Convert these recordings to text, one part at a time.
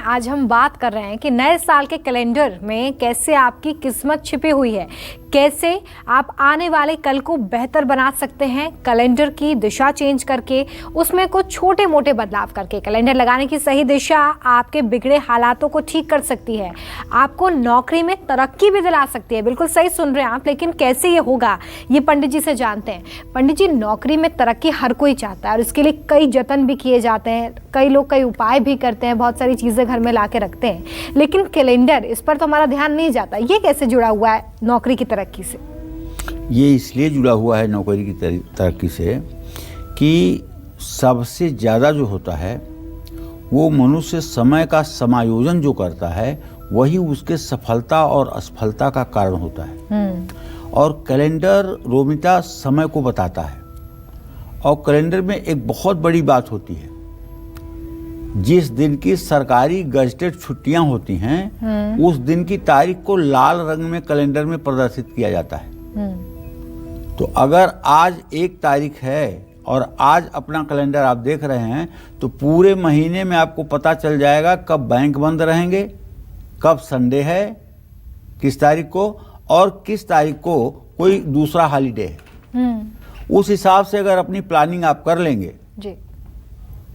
आज हम बात कर रहे हैं कि नए साल के कैलेंडर में कैसे आपकी किस्मत छिपी हुई है, कैसे आप आने वाले कल को बेहतर बना सकते हैं। कैलेंडर की दिशा चेंज करके उसमें कुछ छोटे मोटे बदलाव करके कैलेंडर लगाने की सही दिशा आपके बिगड़े हालातों को ठीक कर सकती है, आपको नौकरी में तरक्की भी दिला सकती है। बिल्कुल सही सुन रहे हैं आप, लेकिन कैसे ये होगा ये पंडित जी से जानते हैं। पंडित जी, नौकरी में तरक्की हर कोई चाहता है और इसके लिए कई जतन भी किए जाते हैं, कई लोग कई उपाय भी करते हैं, बहुत सारी चीज़ें घर में ला के रखते हैं, लेकिन कैलेंडर इस पर तो हमारा ध्यान नहीं जाता। ये कैसे जुड़ा हुआ है नौकरी की तरक्की से? ये इसलिए जुड़ा हुआ है नौकरी की तरक्की से कि सबसे ज़्यादा जो होता है वो मनुष्य समय का समायोजन जो करता है वही उसके सफलता और असफलता का कारण होता है। और कैलेंडर रोमिता समय को बताता है। और कैलेंडर में एक बहुत बड़ी बात होती है, जिस दिन की सरकारी गजटेड छुट्टियां होती हैं उस दिन की तारीख को लाल रंग में कैलेंडर में प्रदर्शित किया जाता है। तो अगर आज 1 तारीख है और आज अपना कैलेंडर आप देख रहे हैं तो पूरे महीने में आपको पता चल जाएगा कब बैंक बंद रहेंगे, कब संडे है, किस तारीख को, और किस तारीख को कोई दूसरा हॉलीडे है। उस हिसाब से अगर अपनी प्लानिंग आप कर लेंगे जी,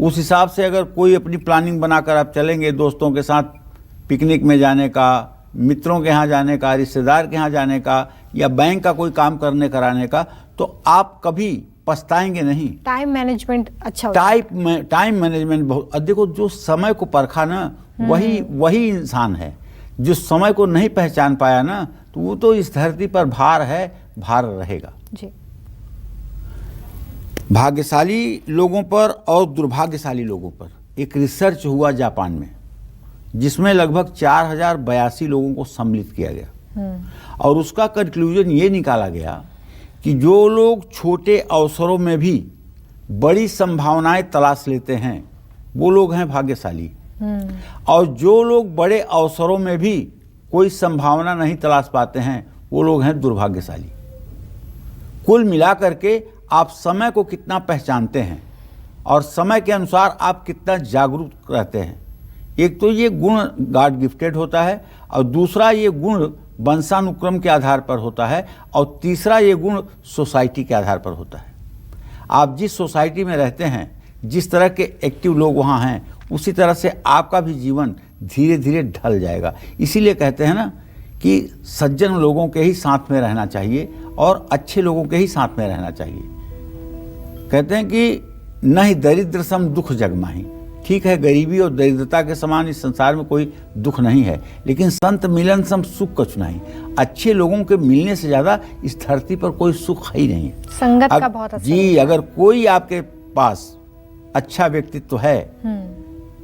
उस हिसाब से अगर कोई अपनी प्लानिंग बनाकर आप चलेंगे, दोस्तों के साथ पिकनिक में जाने का, मित्रों के यहाँ जाने का, रिश्तेदार के यहाँ जाने का, या बैंक का कोई काम करने कराने का, तो आप कभी पछताएंगे नहीं। टाइम मैनेजमेंट अच्छा होता है। टाइम मैनेजमेंट बहुत। देखो, जो समय को परखा ना वही इंसान है। जो समय को नहीं पहचान पाया ना तो वो तो इस धरती पर भार है, भार रहेगा जी। भाग्यशाली लोगों पर और दुर्भाग्यशाली लोगों पर एक रिसर्च हुआ जापान में, जिसमें लगभग 4082 लोगों को सम्मिलित किया गया। और उसका कंक्लूजन ये निकाला गया कि जो लोग छोटे अवसरों में भी बड़ी संभावनाएं तलाश लेते हैं वो लोग हैं भाग्यशाली, और जो लोग बड़े अवसरों में भी कोई संभावना नहीं तलाश पाते हैं वो लोग हैं दुर्भाग्यशाली। कुल मिलाकर के आप समय को कितना पहचानते हैं और समय के अनुसार आप कितना जागरूक रहते हैं, एक तो ये गुण गॉड गिफ्टेड होता है, और दूसरा ये गुण वंशानुक्रम के आधार पर होता है, और तीसरा ये गुण सोसाइटी के आधार पर होता है। आप जिस सोसाइटी में रहते हैं, जिस तरह के एक्टिव लोग वहाँ हैं, उसी तरह से आपका भी जीवन धीरे धीरे ढल जाएगा। इसीलिए कहते हैं ना कि सज्जन लोगों के ही साथ में रहना चाहिए और अच्छे लोगों के ही साथ में रहना चाहिए। कहते हैं कि नहीं दरिद्र सम दुख जग माही। ठीक है, गरीबी और दरिद्रता के समान इस संसार में कोई दुख नहीं है, लेकिन संत मिलन सम सुख कछु नहीं। अच्छे लोगों के मिलने से ज्यादा इस धरती पर कोई सुख ही नहीं है। संगत का बहुत असर जी। अगर कोई आपके पास अच्छा व्यक्तित्व है,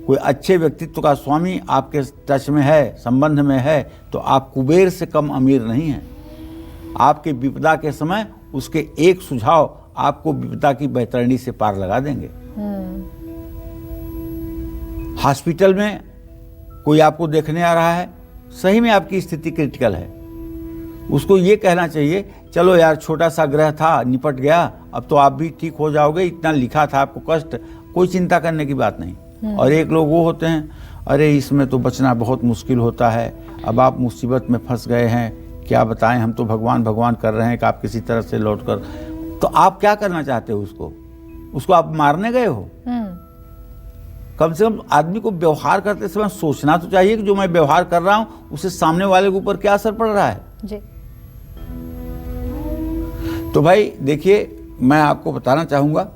कोई अच्छे व्यक्तित्व का स्वामी आपके टच में है, संबंध में है, तो आप कुबेर से कम अमीर नहीं हैं। आपके विपदा के समय उसके एक सुझाव आपको विपदा की बैतरणी से पार लगा देंगे। हॉस्पिटल में कोई आपको देखने आ रहा है, सही में आपकी स्थिति क्रिटिकल है, उसको ये कहना चाहिए चलो यार छोटा सा ग्रह था, निपट गया, अब तो आप भी ठीक हो जाओगे, इतना लिखा था आपको कष्ट, कोई चिंता करने की बात नहीं। और एक लोग वो होते हैं, अरे इसमें तो बचना बहुत मुश्किल होता है, अब आप मुसीबत में फंस गए हैं, क्या बताएं, हम तो भगवान भगवान कर रहे हैं कि आप किसी तरह से लौट कर। तो आप क्या करना चाहते हो? उसको आप मारने गए हो? कम से कम आदमी को व्यवहार करते समय सोचना तो चाहिए कि जो मैं व्यवहार कर रहा हूं उससे सामने वाले के ऊपर क्या असर पड़ रहा है जी। तो भाई देखिए, मैं आपको बताना चाहूंगा,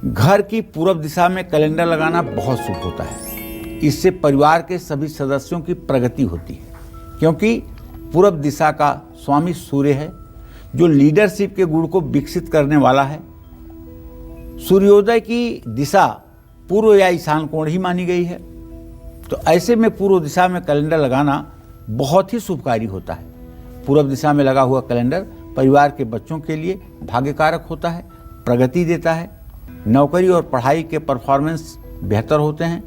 घर की पूर्व दिशा में कैलेंडर लगाना बहुत शुभ होता है। इससे परिवार के सभी सदस्यों की प्रगति होती है, क्योंकि पूर्व दिशा का स्वामी सूर्य है, जो लीडरशिप के गुण को विकसित करने वाला है। सूर्योदय की दिशा पूर्व या ईशान कोण ही मानी गई है, तो ऐसे में पूर्व दिशा में कैलेंडर लगाना बहुत ही शुभकारी होता है। पूर्व दिशा में लगा हुआ कैलेंडर परिवार के बच्चों के लिए भाग्यकारक होता है, प्रगति देता है, नौकरी और पढ़ाई के परफॉर्मेंस बेहतर होते हैं।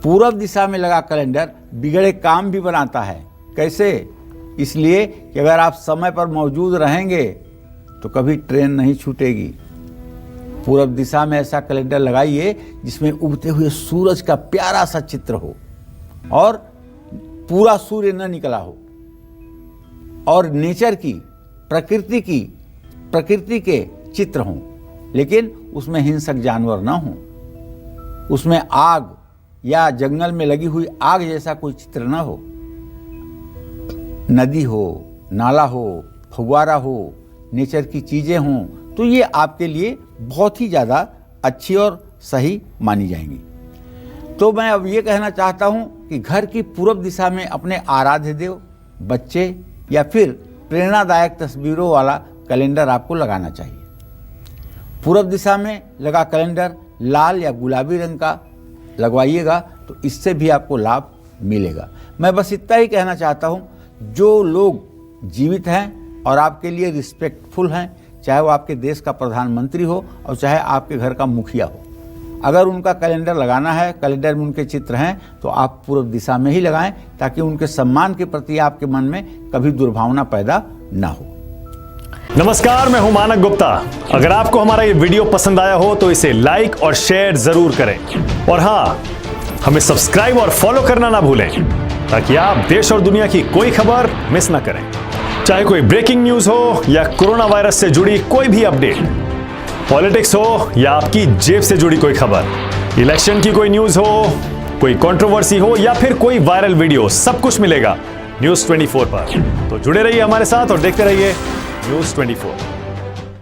पूर्व दिशा में लगा कैलेंडर बिगड़े काम भी बनाता है। कैसे? इसलिए कि अगर आप समय पर मौजूद रहेंगे तो कभी ट्रेन नहीं छूटेगी। पूर्व दिशा में ऐसा कैलेंडर लगाइए जिसमें उगते हुए सूरज का प्यारा सा चित्र हो, और पूरा सूर्य न निकला हो और नेचर की, प्रकृति के चित्र हों, लेकिन उसमें हिंसक जानवर ना हों, उसमें आग या जंगल में लगी हुई आग जैसा कोई चित्र ना हो, नदी हो, नाला हो, फव्वारा हो, नेचर की चीज़ें हों, तो ये आपके लिए बहुत ही ज़्यादा अच्छी और सही मानी जाएंगी। तो मैं अब ये कहना चाहता हूँ कि घर की पूर्व दिशा में अपने आराध्य देव, बच्चे या फिर प्रेरणादायक तस्वीरों वाला कैलेंडर आपको लगाना चाहिए। पूर्व दिशा में लगा कैलेंडर लाल या गुलाबी रंग का लगवाइएगा तो इससे भी आपको लाभ मिलेगा। मैं बस इतना ही कहना चाहता हूँ, जो लोग जीवित हैं और आपके लिए रिस्पेक्टफुल हैं, चाहे वो आपके देश का प्रधानमंत्री हो और चाहे आपके घर का मुखिया हो, अगर उनका कैलेंडर लगाना है, कैलेंडर में उनके चित्र हैं, तो आप पूर्व दिशा में ही लगाएं ताकि उनके सम्मान के प्रति आपके मन में कभी दुर्भावना पैदा ना हो। नमस्कार, मैं हूं मानक गुप्ता। अगर आपको हमारा ये वीडियो पसंद आया हो तो इसे लाइक और शेयर जरूर करें और हाँ, हमें सब्सक्राइब और फॉलो करना ना भूलें ताकि आप देश और दुनिया की कोई खबर मिस ना करें। चाहे कोई ब्रेकिंग न्यूज हो या कोरोना वायरस से जुड़ी कोई भी अपडेट, पॉलिटिक्स हो या आपकी जेब से जुड़ी कोई खबर, इलेक्शन की कोई न्यूज हो, कोई कंट्रोवर्सी हो या फिर कोई वायरल वीडियो, सब कुछ मिलेगा न्यूज़ 24 पर। तो जुड़े रहिए हमारे साथ और देखते रहिए न्यूज़ 24।